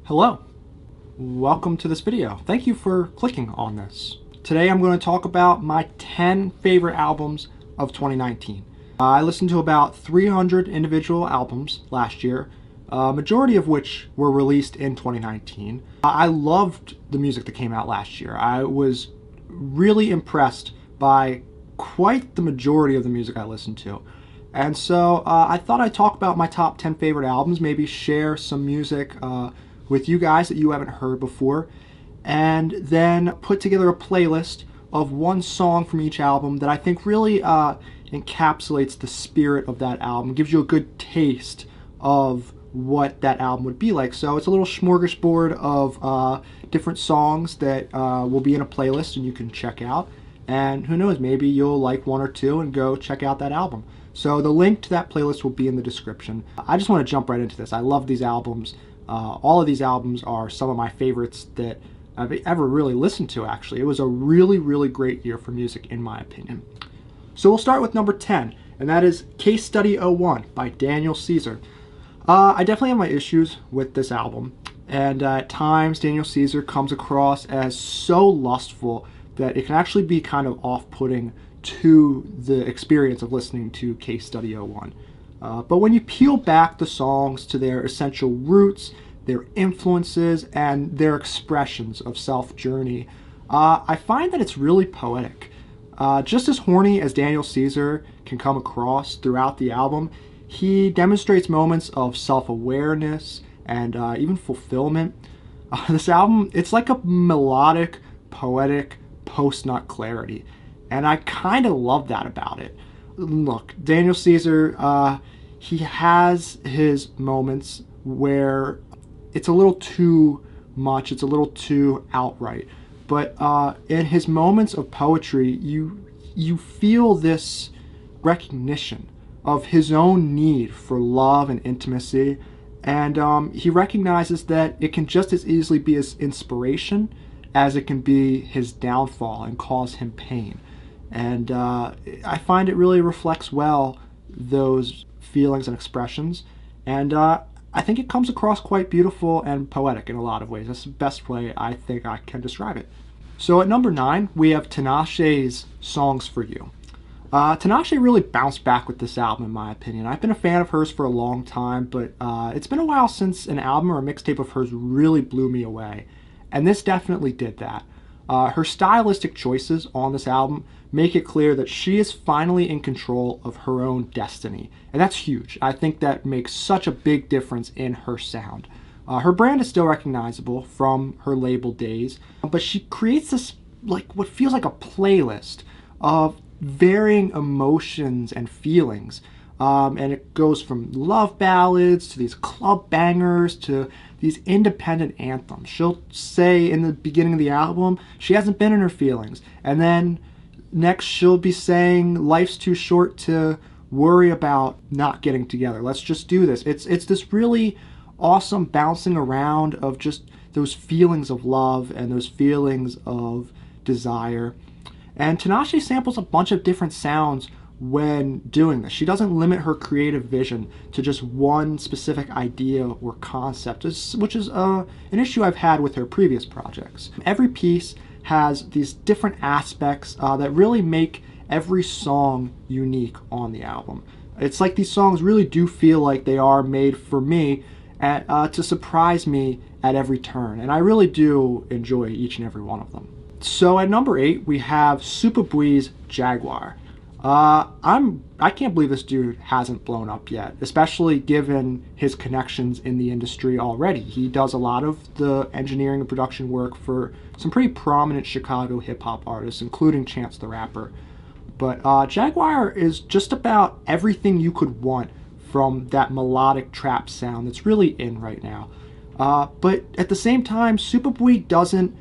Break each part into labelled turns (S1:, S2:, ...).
S1: Hello, welcome to this video. Thank you for clicking on this. Today I'm going to talk about my 10 favorite albums of 2019. I listened to about 300 individual albums last year, majority of which were released in 2019. I loved the music that came out last year. I was really impressed by quite the majority of the music I listened to. And so I thought I'd talk about my top 10 favorite albums, maybe share some music with you guys that you haven't heard before, and then put together a playlist of one song from each album that I think really encapsulates the spirit of that album, gives you a good taste of what that album would be like. So it's a little smorgasbord of different songs that will be in a playlist and you can check out, and who knows, maybe you'll like one or two and go check out that album. So the link to that playlist will be in the description. I just want to jump right into this. I love these albums. All of these albums are some of my favorites that I've ever really listened to, actually. It was a really, really great year for music, in my opinion. So we'll start with number 10, and that is Case Study 01 by Daniel Caesar. I definitely have my issues with this album, and at times Daniel Caesar comes across as so lustful that it can actually be kind of off-putting to the experience of listening to Case Study 01. But when you peel back the songs to their essential roots, their influences, and their expressions of self-journey, I find that it's really poetic. Just as horny as Daniel Caesar can come across throughout the album, he demonstrates moments of self-awareness and even fulfillment. This album, it's like a melodic, poetic, post-nut clarity, and I kind of love that about it. Look, Daniel Caesar, he has his moments where it's a little too much, it's a little too outright. But in his moments of poetry, you feel this recognition of his own need for love and intimacy, and he recognizes that it can just as easily be his inspiration as it can be his downfall and cause him pain. And I find it really reflects well those feelings and expressions, and I think it comes across quite beautiful and poetic in a lot of ways. That's the best way I think I can describe it. So at number 9, we have Tinashe's Songs for You. Tinashe really bounced back with this album, in my opinion. I've been a fan of hers for a long time, but it's been a while since an album or a mixtape of hers really blew me away, and this definitely did that. Her stylistic choices on this album make it clear that she is finally in control of her own destiny, and that's huge. I think that makes such a big difference in her sound. Her brand is still recognizable from her label days, but she creates this, like, what feels like a playlist of varying emotions and feelings. And it goes from love ballads to these club bangers to these independent anthems. She'll say in the beginning of the album she hasn't been in her feelings, and then next she'll be saying life's too short to worry about not getting together. Let's just do this. It's this really awesome bouncing around of just those feelings of love and those feelings of desire. And Tinashe samples a bunch of different sounds when doing this. She doesn't limit her creative vision to just one specific idea or concept, which is an issue I've had with her previous projects. Every piece has these different aspects that really make every song unique on the album. It's like these songs really do feel like they are made for me to surprise me at every turn, and I really do enjoy each and every one of them. So at number 8, we have Supa Bwe's Jaguar. I can't believe this dude hasn't blown up yet, especially given his connections in the industry already. He does a lot of the engineering and production work for some pretty prominent Chicago hip-hop artists, including Chance the Rapper. But Jaguar is just about everything you could want from that melodic trap sound that's really in right now. But at the same time, Supa Bwe doesn't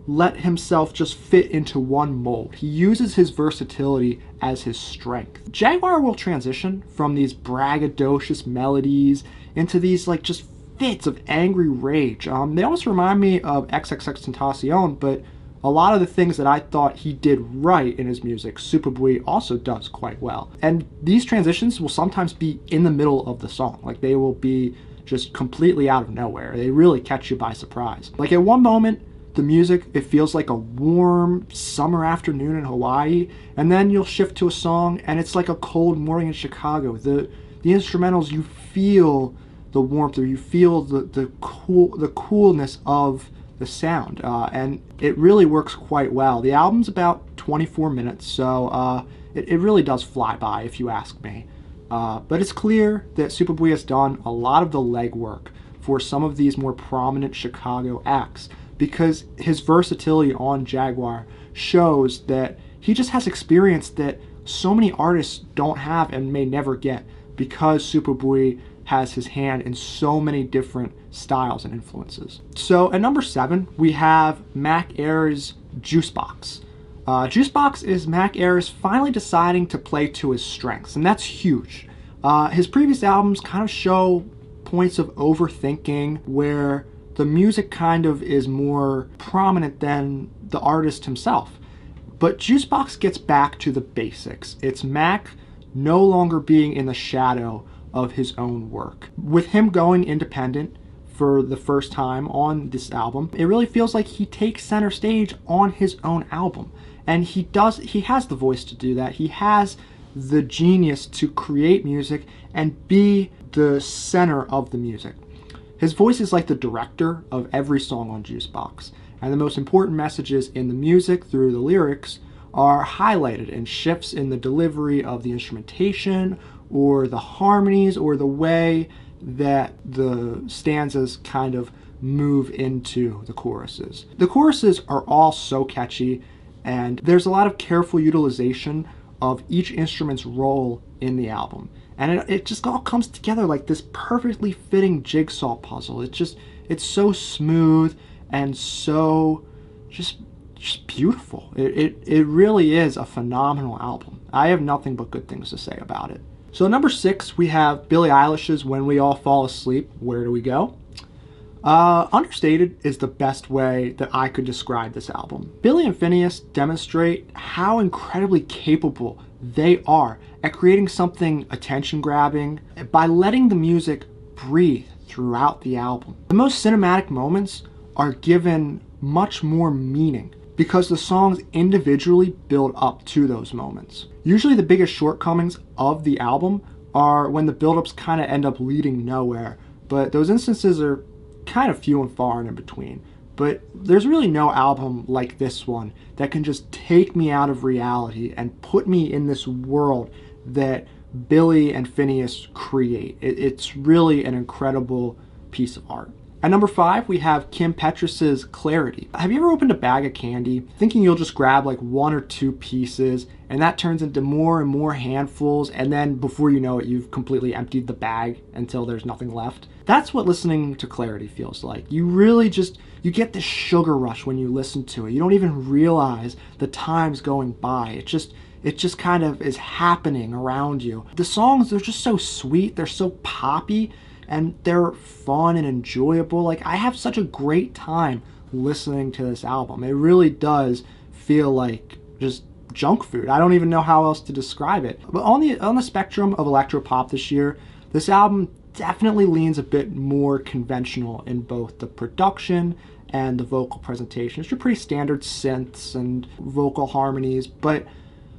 S1: let himself just fit into one mold. He uses his versatility as his strength. Jaguar will transition from these braggadocious melodies into these like just fits of angry rage. They almost remind me of XXXTentacion, but a lot of the things that I thought he did right in his music, Supa Bwe also does quite well. And these transitions will sometimes be in the middle of the song. Like they will be just completely out of nowhere. They really catch you by surprise. Like at one moment, the music, it feels like a warm summer afternoon in Hawaii, and then you'll shift to a song and it's like a cold morning in Chicago. The instrumentals, you feel the warmth, or you feel the coolness of the sound, and it really works quite well. The album's about 24 minutes, so it really does fly by if you ask me. But it's clear that Supa Bwe has done a lot of the legwork for some of these more prominent Chicago acts, because his versatility on Jaguar shows that he just has experience that so many artists don't have and may never get, because Supa Bwe has his hand in so many different styles and influences. So at number 7, we have Mac Ayres' Juicebox. Juicebox is Mac Ayres finally deciding to play to his strengths, and that's huge. His previous albums kind of show points of overthinking where the music kind of is more prominent than the artist himself. But Juicebox gets back to the basics. It's Mac no longer being in the shadow of his own work. With him going independent for the first time on this album, it really feels like he takes center stage on his own album. And he has the voice to do that. He has the genius to create music and be the center of the music. His voice is like the director of every song on Juicebox, and the most important messages in the music through the lyrics are highlighted in shifts in the delivery of the instrumentation, or the harmonies, or the way that the stanzas kind of move into the choruses. The choruses are all so catchy, and there's a lot of careful utilization of each instrument's role in the album. And it just all comes together like this perfectly fitting jigsaw puzzle. It's so smooth and so just beautiful. It really is a phenomenal album. I have nothing but good things to say about it. So number 6, we have Billie Eilish's When We All Fall Asleep, Where Do We Go? Understated is the best way that I could describe this album. Billie and Finneas demonstrate how incredibly capable they are at creating something attention-grabbing by letting the music breathe throughout the album. The most cinematic moments are given much more meaning because the songs individually build up to those moments. Usually the biggest shortcomings of the album are when the build-ups kind of end up leading nowhere, but those instances are kind of few and far and in between. But there's really no album like this one that can just take me out of reality and put me in this world that Billie and Finneas create. It's really an incredible piece of art. At number 5, we have Kim Petras's Clarity. Have you ever opened a bag of candy thinking you'll just grab like 1 or 2 pieces, and that turns into more and more handfuls, and then before you know it, you've completely emptied the bag until there's nothing left? That's what listening to Clarity feels like. You really you get this sugar rush when you listen to it. You don't even realize the time's going by. It just kind of is happening around you. The songs, they're just so sweet, they're so poppy, and they're fun and enjoyable. Like, I have such a great time listening to this album. It really does feel like just junk food. I don't even know how else to describe it. But on the spectrum of electropop this year, this album definitely leans a bit more conventional in both the production and the vocal presentation. It's your pretty standard synths and vocal harmonies, but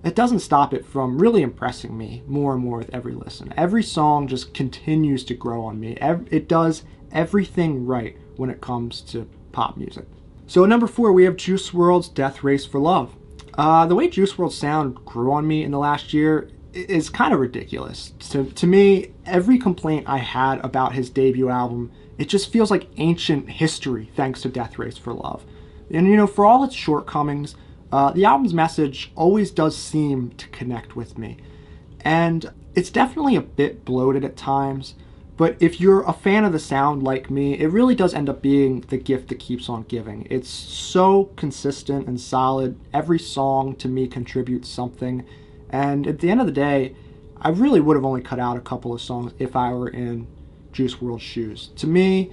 S1: it doesn't stop it from really impressing me more and more with every listen. Every song just continues to grow on me. It does everything right when it comes to pop music. So at number 4, we have Juice WRLD's Death Race for Love. The way Juice WRLD's sound grew on me in the last year is kind of ridiculous. To me, every complaint I had about his debut album, it just feels like ancient history thanks to Death Race for Love. And you know, for all its shortcomings, the album's message always does seem to connect with me. And it's definitely a bit bloated at times, but if you're a fan of the sound like me, it really does end up being the gift that keeps on giving. It's so consistent and solid. Every song to me contributes something. And at the end of the day, I really would have only cut out a couple of songs if I were in Juice WRLD's shoes. To me,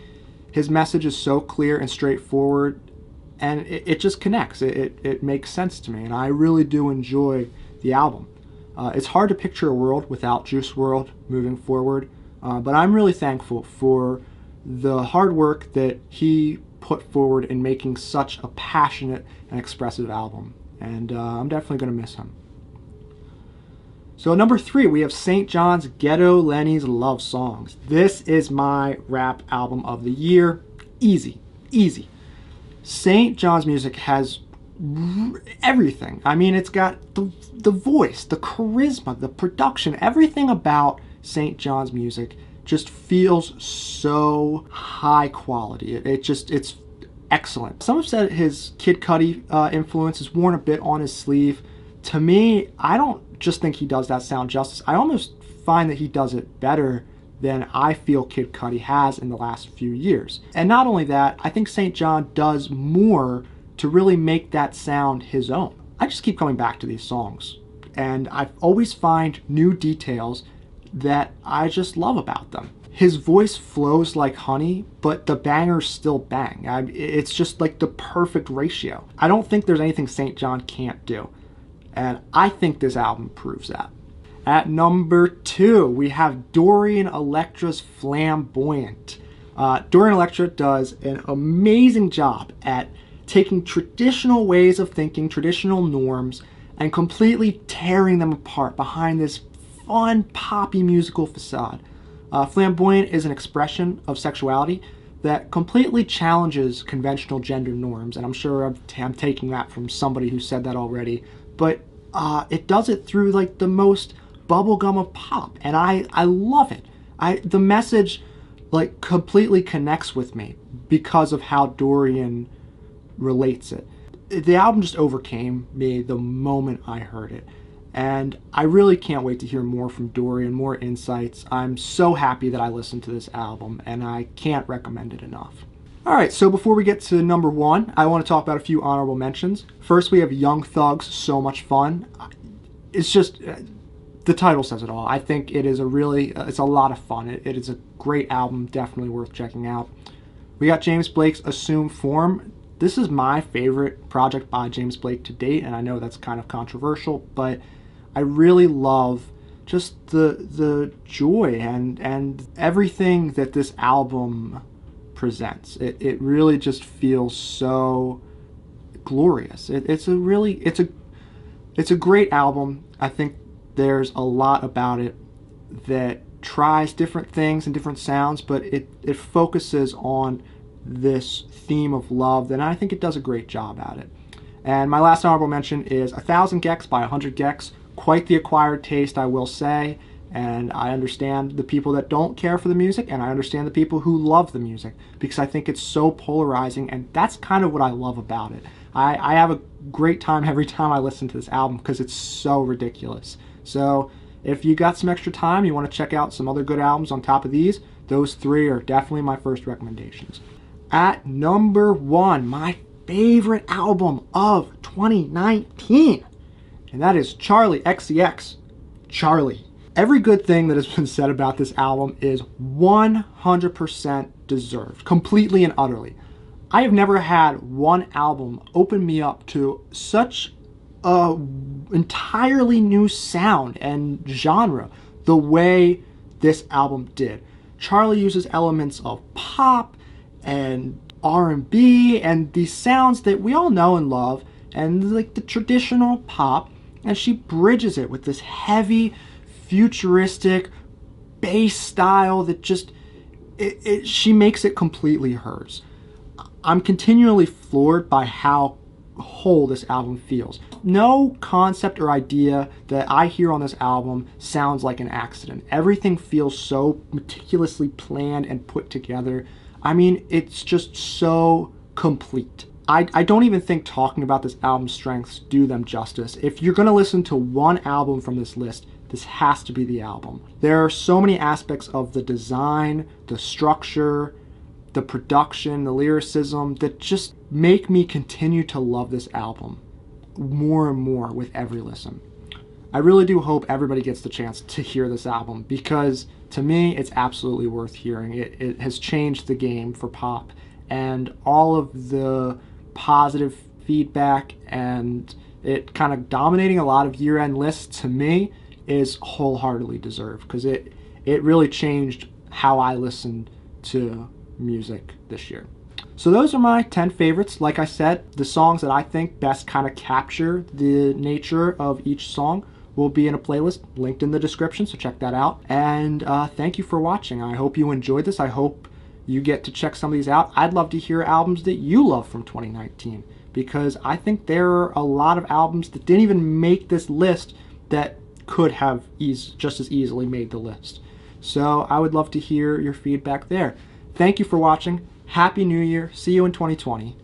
S1: his message is so clear and straightforward, and it just connects. It makes sense to me, and I really do enjoy the album. It's hard to picture a world without Juice WRLD moving forward, But I'm really thankful for the hard work that he put forward in making such a passionate and expressive album. And I'm definitely going to miss him. So number 3, we have St. John's Ghetto Lenny's Love Songs. This is my rap album of the year. Easy, easy. St. John's music has everything. I mean, it's got the voice, the charisma, the production, everything about St. John's music just feels so high quality. It's excellent. Some have said his Kid Cudi influence is worn a bit on his sleeve. To me, I don't just think he does that sound justice. I almost find that he does it better than I feel Kid Cudi has in the last few years. And not only that, I think St. John does more to really make that sound his own. I just keep coming back to these songs, and I always find new details that I just love about them. His voice flows like honey, but the bangers still bang. It's just like the perfect ratio. I don't think there's anything St. John can't do, and I think this album proves that. At number 2, we have Dorian Electra's Flamboyant. Dorian Electra does an amazing job at taking traditional ways of thinking, traditional norms, and completely tearing them apart behind this fun, poppy musical facade. Flamboyant is an expression of sexuality that completely challenges conventional gender norms, and I'm sure I'm taking that from somebody who said that already, but it does it through like the most bubblegum of pop, and I love it. The message like completely connects with me because of how Dorian relates it. The album just overcame me the moment I heard it, and I really can't wait to hear more from Dorian, more insights. I'm so happy that I listened to this album, and I can't recommend it enough. Alright, so before we get to number 1, I want to talk about a few honorable mentions. First, we have Young Thug's So Much Fun. It's just, the title says it all. I think it is it's a lot of fun. It is a great album, definitely worth checking out. We got James Blake's Assume Form. This is my favorite project by James Blake to date, and I know that's kind of controversial, but I really love just the joy and everything that this album presents. It really just feels so glorious. It's a great album. I think there's a lot about it that tries different things and different sounds, but it focuses on this theme of love, and I think it does a great job at it. And my last honorable mention is 1000 Gecs by 100 Gecs. Quite the acquired taste, I will say, and I understand the people that don't care for the music, and I understand the people who love the music, because I think it's so polarizing, and that's kind of what I love about it. I have a great time every time I listen to this album because it's so ridiculous. So if you got some extra time, you want to check out some other good albums on top of these, those 3 are definitely my first recommendations. At number 1, my favorite album of 2019, and that is Charli XCX, Charli. Every good thing that has been said about this album is 100% deserved, completely and utterly. I have never had one album open me up to such a entirely new sound and genre the way this album did. Charli uses elements of pop and R&B and these sounds that we all know and love, and like the traditional pop, and she bridges it with this heavy futuristic bass style that just she makes it completely hers. I'm continually floored by how whole this album feels. No concept or idea that I hear on this album sounds like an accident. Everything feels so meticulously planned and put together. I mean, it's just so complete. I don't even think talking about this album's strengths do them justice. If you're going to listen to one album from this list, this has to be the album. There are so many aspects of the design, the structure, the production, the lyricism that just make me continue to love this album more and more with every listen. I really do hope everybody gets the chance to hear this album because to me it's absolutely worth hearing. It has changed the game for pop, and all of the positive feedback and it kind of dominating a lot of year-end lists to me is wholeheartedly deserved because it really changed how I listened to music this year. So those are my 10 favorites. Like I said, the songs that I think best kind of capture the nature of each song will be in a playlist linked in the description, so check that out. And thank you for watching. I hope you enjoyed this. I hope you get to check some of these out. I'd love to hear albums that you love from 2019, because I think there are a lot of albums that didn't even make this list that could have just as easily made the list. So I would love to hear your feedback there. Thank you for watching. Happy New Year. See you in 2020.